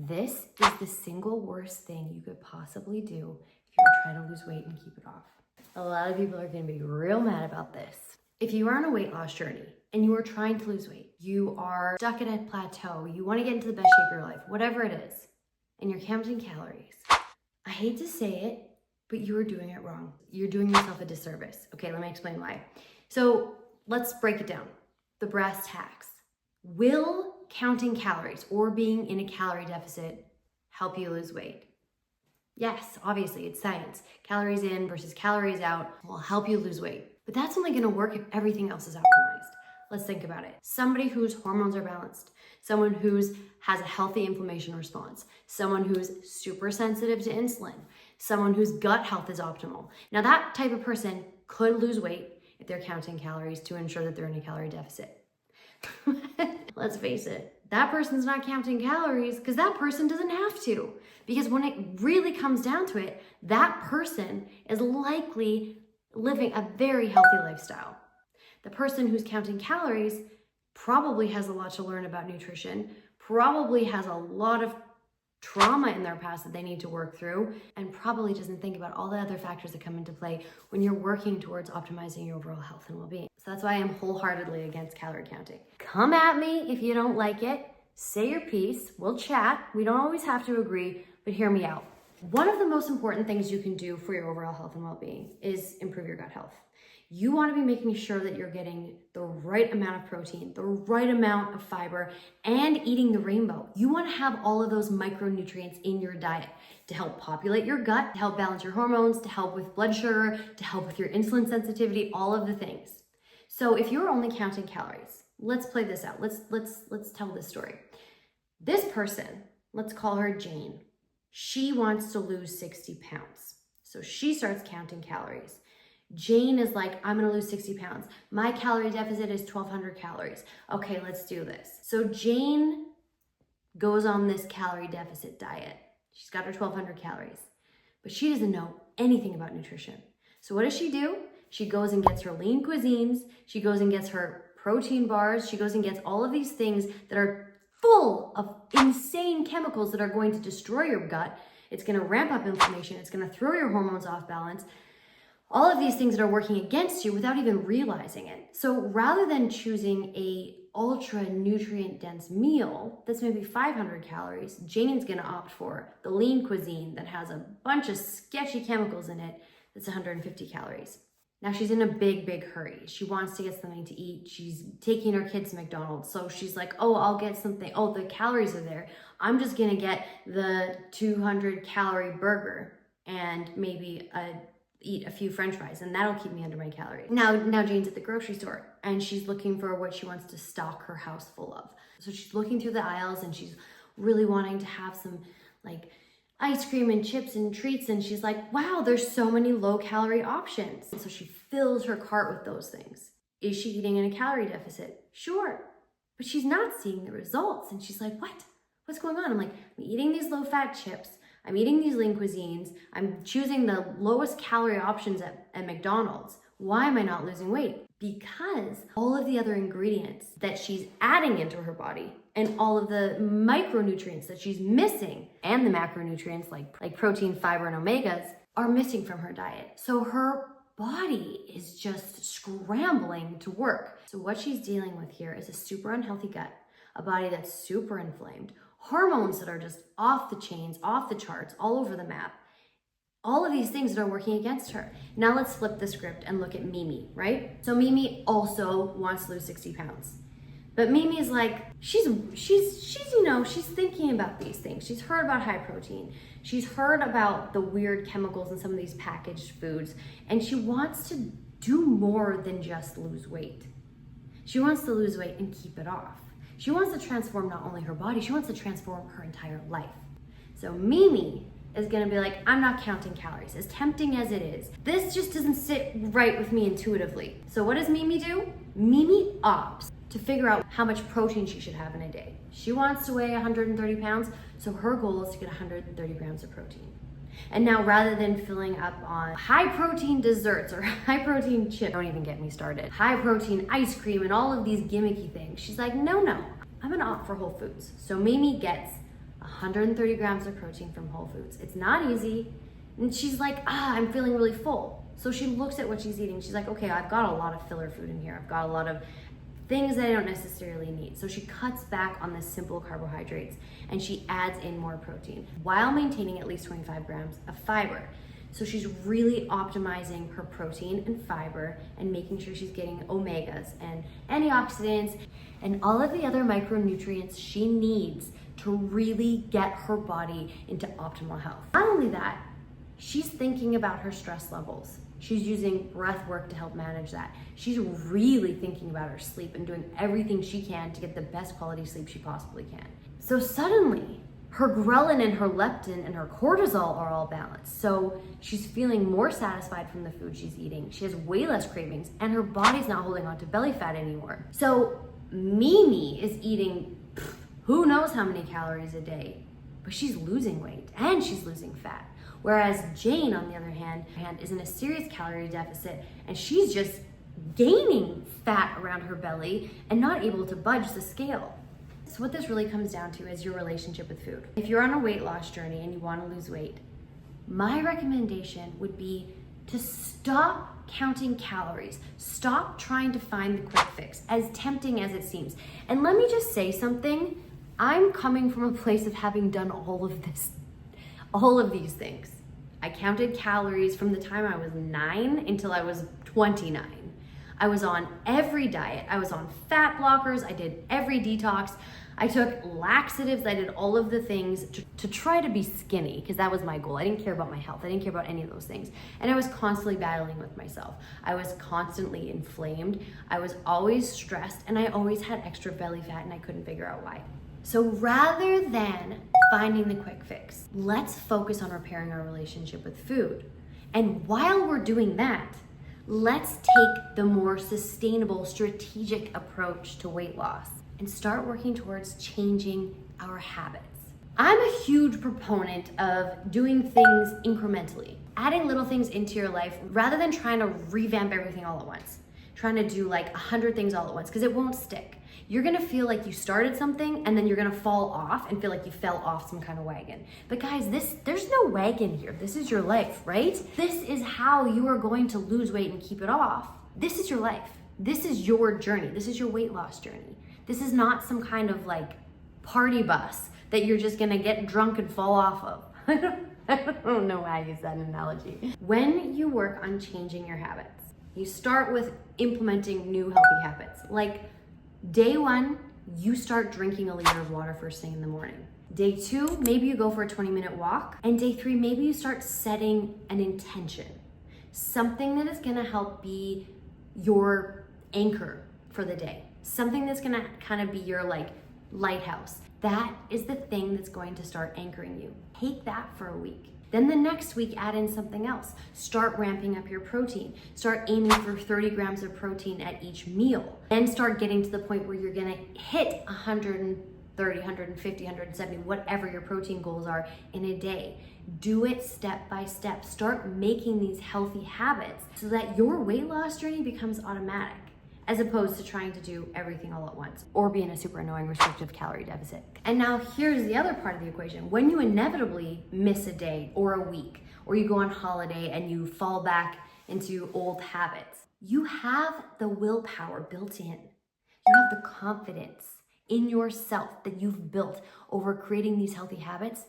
This is the single worst thing you could possibly do if you're trying to lose weight and keep it off. A lot of people are gonna be real mad about this. If you are on a weight loss journey and you are trying to lose weight, you are stuck at a plateau, you wanna get into the best shape of your life, whatever it is, and you're counting calories, I hate to say it, but you are doing it wrong. You're doing yourself a disservice. Okay, let me explain why. So let's break it down. The brass tacks. Will counting calories or being in a calorie deficit help you lose weight? Yes, obviously, it's science. Calories in versus calories out will help you lose weight. But that's only gonna work if everything else is optimized. Let's think about it. Somebody whose hormones are balanced, someone who has a healthy inflammation response, someone who's super sensitive to insulin, someone whose gut health is optimal. Now that type of person could lose weight if they're counting calories to ensure that they're in a calorie deficit. Let's face it, that person's not counting calories because that person doesn't have to. Because when it really comes down to it, that person is likely living a very healthy lifestyle. The person who's counting calories probably has a lot to learn about nutrition, probably has a lot of trauma in their past that they need to work through, and probably doesn't think about all the other factors that come into play when you're working towards optimizing your overall health and well-being. So that's why I'm wholeheartedly against calorie counting. Come at me if you don't like it, say your piece, we'll chat. We don't always have to agree, but hear me out. One of the most important things you can do for your overall health and well-being is improve your gut health. You want to be making sure that you're getting the right amount of protein, the right amount of fiber, and eating the rainbow. You want to have all of those micronutrients in your diet to help populate your gut, to help balance your hormones, to help with blood sugar, to help with your insulin sensitivity, all of the things. So if you're only counting calories, let's play this out. Let's tell this story. This person, let's call her Jane. She wants to lose 60 pounds. So she starts counting calories. Jane is like, I'm gonna lose 60 pounds. My calorie deficit is 1,200 calories. Okay, let's do this. So Jane goes on this calorie deficit diet. She's got her 1,200 calories, but she doesn't know anything about nutrition. So what does she do? She goes and gets her lean cuisines. She goes and gets her protein bars. She goes and gets all of these things that are full of insane chemicals that are going to destroy your gut. It's gonna ramp up inflammation. It's gonna throw your hormones off balance. All of these things that are working against you without even realizing it. So rather than choosing a ultra nutrient dense meal that's maybe 500 calories, Jane's gonna opt for the lean cuisine that has a bunch of sketchy chemicals in it that's 150 calories. Now she's in a big hurry. She wants to get something to eat. She's taking her kids to McDonald's. So she's like, oh, I'll get something. Oh, the calories are there. I'm just gonna get the 200 calorie burger and maybe eat a few French fries, and that'll keep me under my calories. Now Jane's at the grocery store and she's looking for what she wants to stock her house full of. So she's looking through the aisles and she's really wanting to have some like ice cream and chips and treats, and she's like, wow, there's so many low calorie options. And so she fills her cart with those things. Is she eating in a calorie deficit? Sure, but she's not seeing the results. And she's like, what's going on? I'm like, I'm eating these low fat chips. I'm eating these lean cuisines. I'm choosing the lowest calorie options at McDonald's. Why am I not losing weight? Because all of the other ingredients that she's adding into her body and all of the micronutrients that she's missing and the macronutrients like protein, fiber, and omegas are missing from her diet. So her body is just scrambling to work. So what she's dealing with here is a super unhealthy gut, a body that's super inflamed, hormones that are just off the chains, off the charts, all over the map. All of these things that are working against her. Now let's flip the script and look at Mimi, right? So Mimi also wants to lose 60 pounds. But Mimi is like, she's thinking about these things. She's heard about high protein. She's heard about the weird chemicals in some of these packaged foods. And she wants to do more than just lose weight. She wants to lose weight and keep it off. She wants to transform not only her body, she wants to transform her entire life. So Mimi is gonna be like, I'm not counting calories, as tempting as it is. This just doesn't sit right with me intuitively. So what does Mimi do? Mimi opts to figure out how much protein she should have in a day. She wants to weigh 130 pounds, so her goal is to get 130 grams of protein. And now rather than filling up on high protein desserts or high protein chips, don't even get me started, high protein ice cream and all of these gimmicky things, she's like, no, I'm gonna opt for whole foods. So Mimi gets 130 grams of protein from Whole Foods. It's not easy. And she's like, I'm feeling really full. So she looks at what she's eating. She's like, okay, I've got a lot of filler food in here. I've got a lot of things that I don't necessarily need. So she cuts back on the simple carbohydrates and she adds in more protein while maintaining at least 25 grams of fiber. So she's really optimizing her protein and fiber and making sure she's getting omegas and antioxidants and all of the other micronutrients she needs to really get her body into optimal health. Not only that, she's thinking about her stress levels. She's using breath work to help manage that. She's really thinking about her sleep and doing everything she can to get the best quality sleep she possibly can. So suddenly, her ghrelin and her leptin and her cortisol are all balanced. So she's feeling more satisfied from the food she's eating. She has way less cravings and her body's not holding on to belly fat anymore. So Mimi is eating who knows how many calories a day, but she's losing weight and she's losing fat. Whereas Jane, on the other hand, is in a serious calorie deficit and she's just gaining fat around her belly and not able to budge the scale. So what this really comes down to is your relationship with food. If you're on a weight loss journey and you want to lose weight, my recommendation would be to stop counting calories. Stop trying to find the quick fix, as tempting as it seems. And let me just say something. I'm coming from a place of having done all of these things. I counted calories from the time I was 9 until I was 29. I was on every diet. I was on fat blockers. I did every detox. I took laxatives. I did all of the things to try to be skinny because that was my goal. I didn't care about my health. I didn't care about any of those things. And I was constantly battling with myself. I was constantly inflamed. I was always stressed and I always had extra belly fat and I couldn't figure out why. So rather than finding the quick fix, let's focus on repairing our relationship with food. And while we're doing that, let's take the more sustainable, strategic approach to weight loss and start working towards changing our habits. I'm a huge proponent of doing things incrementally, adding little things into your life rather than trying to revamp everything all at once, trying to do like 100 things all at once because it won't stick. You're gonna feel like you started something and then you're gonna fall off and feel like you fell off some kind of wagon. But guys, there's no wagon here. This is your life, right? This is how you are going to lose weight and keep it off. This is your life. This is your journey. This is your weight loss journey. This is not some kind of like party bus that you're just gonna get drunk and fall off of. I don't know why I use that analogy. When you work on changing your habits, you start with implementing new healthy habits. Like day 1, you start drinking a liter of water first thing in the morning. Day 2, maybe you go for a 20-minute walk. And day 3, maybe you start setting an intention. Something that is gonna help be your anchor for the day. Something that's gonna kind of be your like lighthouse. That is the thing that's going to start anchoring you. Take that for a week. Then the next week, add in something else. Start ramping up your protein. Start aiming for 30 grams of protein at each meal. Then start getting to the point where you're gonna hit 130, 150, 170, whatever your protein goals are in a day. Do it step by step. Start making these healthy habits so that your weight loss journey becomes automatic, as opposed to trying to do everything all at once or be in a super annoying restrictive calorie deficit. And now here's the other part of the equation. When you inevitably miss a day or a week, or you go on holiday and you fall back into old habits, you have the willpower built in. You have the confidence in yourself that you've built over creating these healthy habits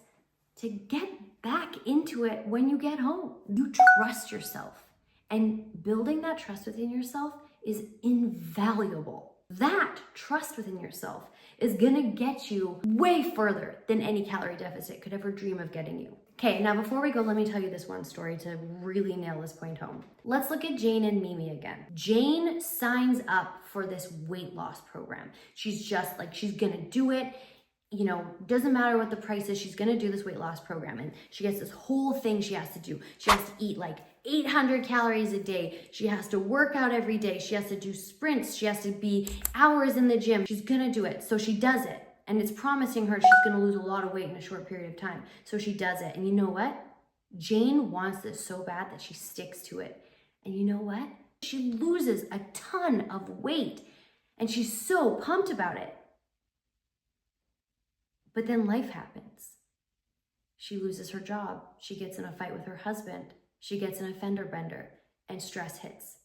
to get back into it when you get home. You trust yourself, and building that trust within yourself is invaluable. That trust within yourself is gonna get you way further than any calorie deficit could ever dream of getting you. Okay, now before we go, let me tell you this one story to really nail this point home. Let's look at Jane and Mimi again. Jane signs up for this weight loss program. She's just like, she's gonna do it. You know, doesn't matter what the price is, she's gonna do this weight loss program. And she gets this whole thing she has to do. She has to eat like 800 calories a day. She has to work out every day. She has to do sprints. She has to be hours in the gym. She's gonna do it. So she does it. And it's promising her she's gonna lose a lot of weight in a short period of time. So she does it. And you know what? Jane wants this so bad that she sticks to it. And you know what? She loses a ton of weight. And she's so pumped about it. But then life happens. She loses her job. She gets in a fight with her husband. She gets an offender bender, and stress hits.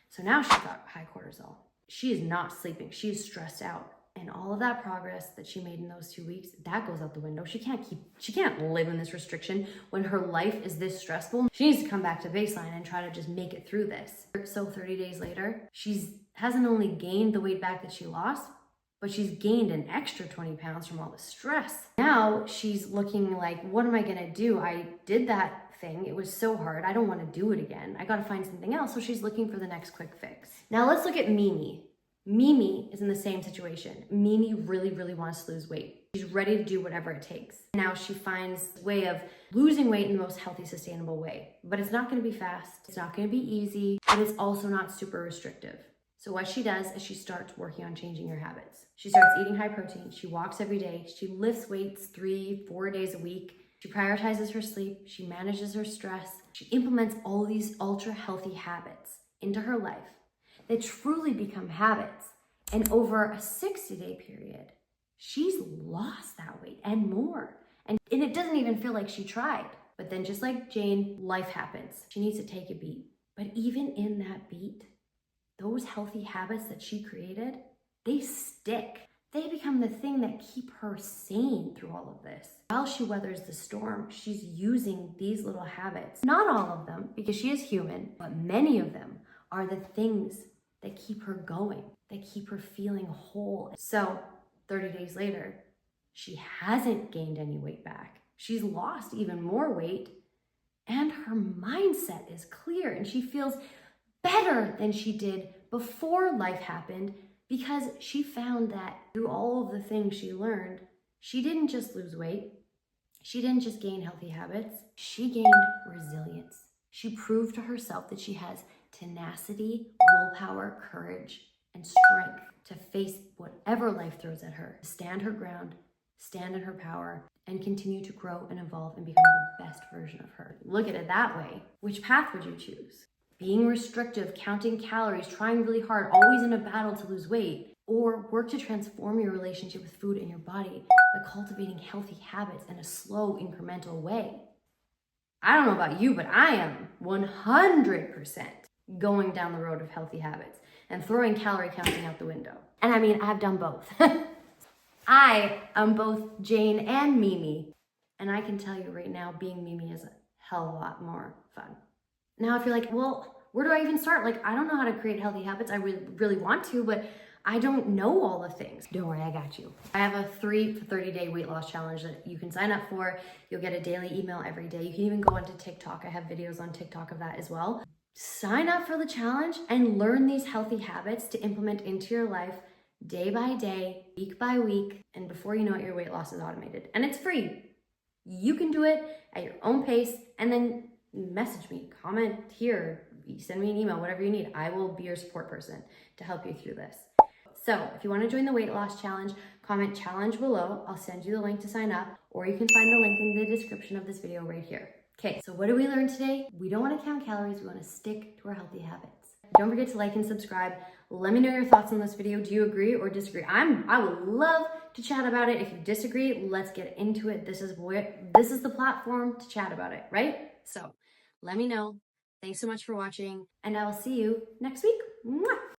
So now she's got high cortisol. She is not sleeping. She is stressed out. And all of that progress that she made in those 2 weeks, that goes out the window. She can't live in this restriction when her life is this stressful. She needs to come back to baseline and try to just make it through this. So 30 days later, hasn't only gained the weight back that she lost, but she's gained an extra 20 pounds from all the stress. Now she's looking like, what am I gonna do? I did that thing. It was so hard. I don't want to do it again. I got to find something else. So she's looking for the next quick fix. Now let's look at Mimi. Mimi is in the same situation. Mimi really, really wants to lose weight. She's ready to do whatever it takes. Now she finds a way of losing weight in the most healthy, sustainable way. But it's not going to be fast. It's not going to be easy. But it's also not super restrictive. So what she does is she starts working on changing her habits. She starts eating high protein. She walks every day. She lifts weights 3-4 days a week. She prioritizes her sleep. She manages her stress. She implements all these ultra healthy habits into her life that truly become habits. And over a 60-day period, she's lost that weight and more. And it doesn't even feel like she tried. But then just like Jane, life happens. She needs to take a beat. But even in that beat, those healthy habits that she created, they stick. They become the thing that keep her sane through all of this. While she weathers the storm, she's using these little habits. Not all of them, because she is human, but many of them are the things that keep her going, that keep her feeling whole. So 30 days later, she hasn't gained any weight back. She's lost even more weight, and her mindset is clear, and she feels better than she did before life happened, because she found that through all of the things she learned, she didn't just lose weight. She didn't just gain healthy habits. She gained resilience. She proved to herself that she has tenacity, willpower, courage, and strength to face whatever life throws at her, to stand her ground, stand in her power, and continue to grow and evolve and become the best version of her. Look at it that way. Which path would you choose? Being restrictive, counting calories, trying really hard, always in a battle to lose weight, or work to transform your relationship with food and your body by cultivating healthy habits in a slow, incremental way. I don't know about you, but I am 100% going down the road of healthy habits and throwing calorie counting out the window. And I mean, I've done both. I am both Jane and Mimi. And I can tell you right now, being Mimi is a hell of a lot more fun. Now, if you're like, well, where do I even start? Like, I don't know how to create healthy habits. I really want to, but I don't know all the things. Don't worry, I got you. I have a 30-day weight loss challenge that you can sign up for. You'll get a daily email every day. You can even go onto TikTok. I have videos on TikTok of that as well. Sign up for the challenge and learn these healthy habits to implement into your life day by day, week by week. And before you know it, your weight loss is automated. And it's free. You can do it at your own pace, and then message me, comment here, send me an email, whatever you need. I will be your support person to help you through this. So if you want to join the weight loss challenge, comment challenge below. I'll send you the link to sign up, or you can find the link in the description of this video right here. Okay, so what did we learn today? We don't want to count calories. We want to stick to our healthy habits. Don't forget to like and subscribe. Let me know your thoughts on this video. Do you agree or disagree? I would love to chat about it. If you disagree, let's get into it. This is the platform to chat about it, right? So let me know. Thanks so much for watching, and I will see you next week. Mwah!